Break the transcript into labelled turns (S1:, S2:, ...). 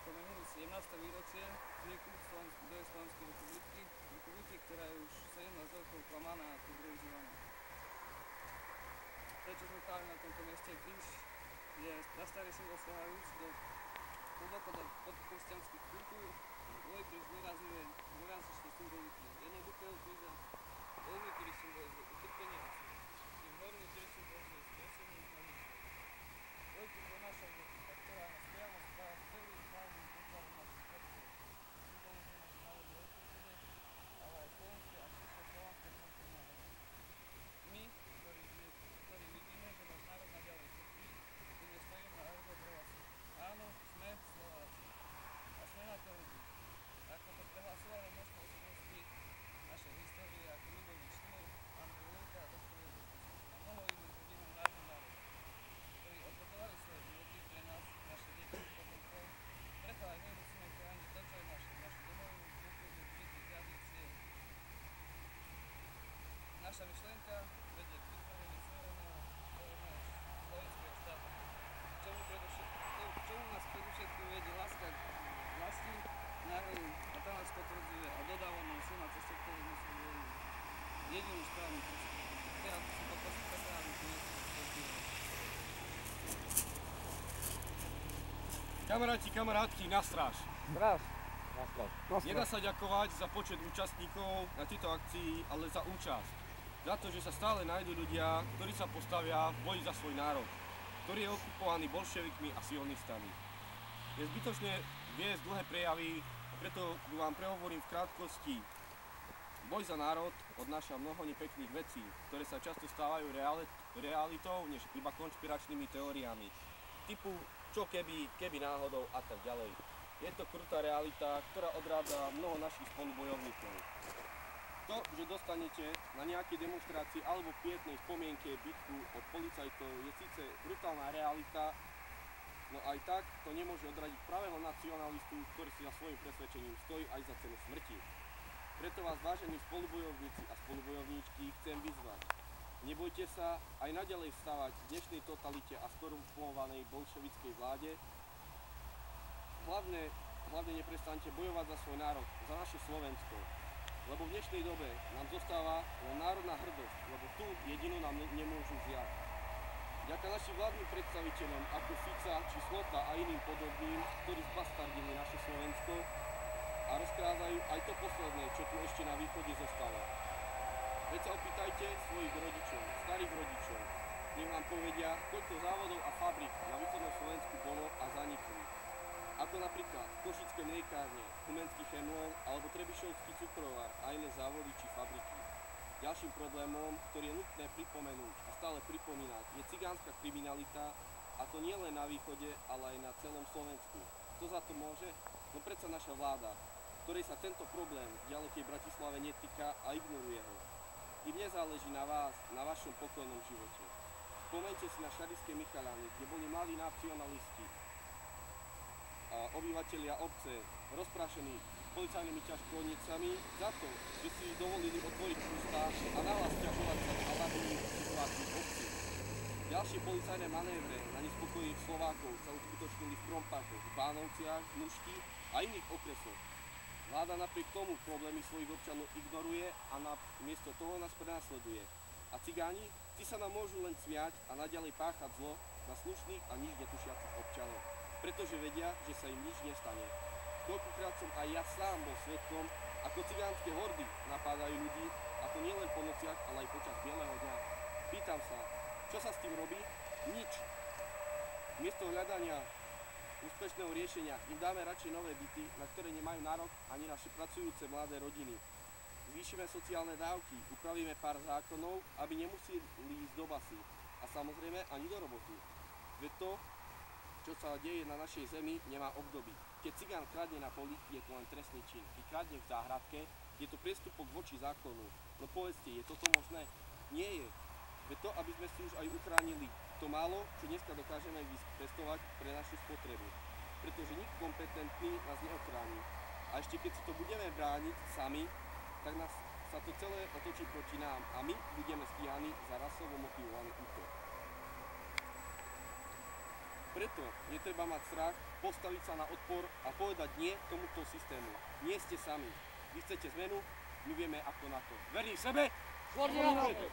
S1: pripomenuli 17. výročie vzniku druhej Slovenskej republiky, ktorá je už 17 rokov klamaná a podružovaná. Prečo sme práve na tomto mieste kríž je prastarý symbol siahajúc hlboko do podkresťanských kultúr. Môj kríž zdôrazňuje dvojazyčné symboliky jednoduchého kríža, dolný kríž symbolizuje utrpenie a smrť, tým horný kríž symbolizuje skresenie na nič. Môj kríž donáša jednotka, ktorá nás priamo spája s prvým hlavným útvarom našich predkov. Symbolizuje naše národné utrpenie, ale aj slovenské a širšie slovanské kultúrne hodnoty. My, ktorí vidíme, že náš národ naďalej trpí, tu nestojíme a hrdo prehlasíme. Áno, sme Slováci. A sme na to hrdí. Ako to prehlasovali množstvo osobností našej histórie ako Ľudovít Štýr, Andrej Lerka, Dr. Jozef Tiso a mnoho iných hrdinov nášho národa, ktorí obetovali svoje životy pre nás, naše deti, potomkov. Preto aj my musíme chrániť to, čo je našu domovinu, kultúru, zvyky, tradície. Naša myšlienka vedie k vytvoreniu suverénneho slovenského štátu. Čomu nás predovšetkým vedie láska k vlasti, národu a tá nás potvrdzuje a dodáva nám silu na ceste, ktorú musíme voľniť. Jedinú správnu cestu. Teraz si poprosím prekladu niečo pozbírať.
S2: Kamaráti, kamarátky, na stráž.
S1: Stráž.
S2: Nedá sa ďakovať za počet účastníkov na tejto akcii, ale za účasť. Za to, že sa stále nájdú ľudia, ktorí sa postavia v boji za svoj národ, ktorý je okupovaný bolševikmi a sionistami. Je zbytočné viesť dlhé prejavy, preto vám prehovorím v krátkosti. Boj za národ odnáša mnoho nepekných vecí, ktoré sa často stávajú realitou, než iba konšpiračnými teóriami. Typu čo keby náhodou a tak ďalej. Je to krutá realita, ktorá odrádza mnoho našich spolubojovníkov. To, že dostanete na nejakej demonstrácii alebo pietnej spomienke bitku od policajtov, je síce brutálna realita, no aj tak to nemôže odradiť pravého nacionalistu, ktorý si za svojím presvedčením stojí aj za cenu smrti. Preto vás, vážení spolubojovníci a spolubojovníčky, chcem vyzvať. Nebojte sa aj naďalej vstávať v dnešnej totalite a skorumpovanej bolševickej vláde. Hlavne neprestaňte bojovať za svoj národ, za naše Slovensko. Lebo v dnešnej dobe nám zostáva len národná hrdosť, lebo tú jedinú nám nemôžu vziať. Vďaka našim vládnym predstaviteľom ako Fica či Slota a iným podobným, ktorí zbastardili naše Slovensko a rozkrádajú aj to posledné, čo tu ešte na východe zostáva. Veď sa opýtajte svojich rodičov, starých rodičov, nech vám povedia, koľko závodov a fabrik na východnom Slovensku bolo a zanikli. Ako napríklad Košické mliekárne, Humenský chemlón alebo Trebišovský cukrovár a iné závody či fabriky. Ďalším problémom, ktorý je nutné pripomenúť a stále pripomínať, je cigánska kriminalita, a to nie len na východe, ale aj na celom Slovensku. Kto za to môže? No predsa naša vláda, ktorej sa tento problém v ďalekej Bratislave netýka a ignoruje ho. Im nezáleží na vás, na vašom pokojnom živote. Spomeňte si na Šarišské Michaľany, kde boli mladí nacionalisti, obyvatelia obce rozprášení policajnými ťažkolnicami za to, že si dovolili otvoriť ústa a nahlas ťažovať sa na labilnú situáciu v obci. Ďalšie policajné manévre na nespokojných Slovákov sa uskutočnili v Krompáchoch, Bánovciach, Nušti a iných okresoch. Vláda napriek tomu problémy svojich občanov ignoruje a namiesto toho nás prenasleduje. A cigáni, tí sa nám môžu len smiať a naďalej páchať zlo na slušných a nič netušiacich občanov, pretože vedia, že sa im nič nestane. Koľkokrát som aj ja sám bol svedkom, ako cigánske hordy napádajú ľudí, a to nielen po nociach, ale aj počas bieleho dňa. Pýtam sa, čo sa s tým robí? Nič. Miesto hľadania úspešného riešenia im dáme radšej nové byty, na ktoré nemajú nárok ani naše pracujúce mladé rodiny. Zvýšime sociálne dávky, upravíme pár zákonov, aby nemuseli ísť do basy. A samozrejme ani do roboty. Veď to, čo sa deje na našej zemi, nemá obdoby. Keď cigán kradne na poli, je to len trestný čin. Keď kradne v záhradke, je to priestupok voči zákonu. No povedzte, je toto možné? Nie je. Veď to, aby sme si už aj uchránili to málo, čo dneska dokážeme vypestovať pre našu spotrebu. Pretože nik kompetentný nás neochráni. A ešte keď si to budeme brániť sami, tak nás sa to celé otočí proti nám a my budeme stíhaní za rasovo motivovaný útok. preto netreba mať strach, postaviť sa na odpor a povedať nie tomuto systému. Nie ste sami. Vy chcete zmenu, my vieme ako na to. Verni sebe,
S1: Koordinátor!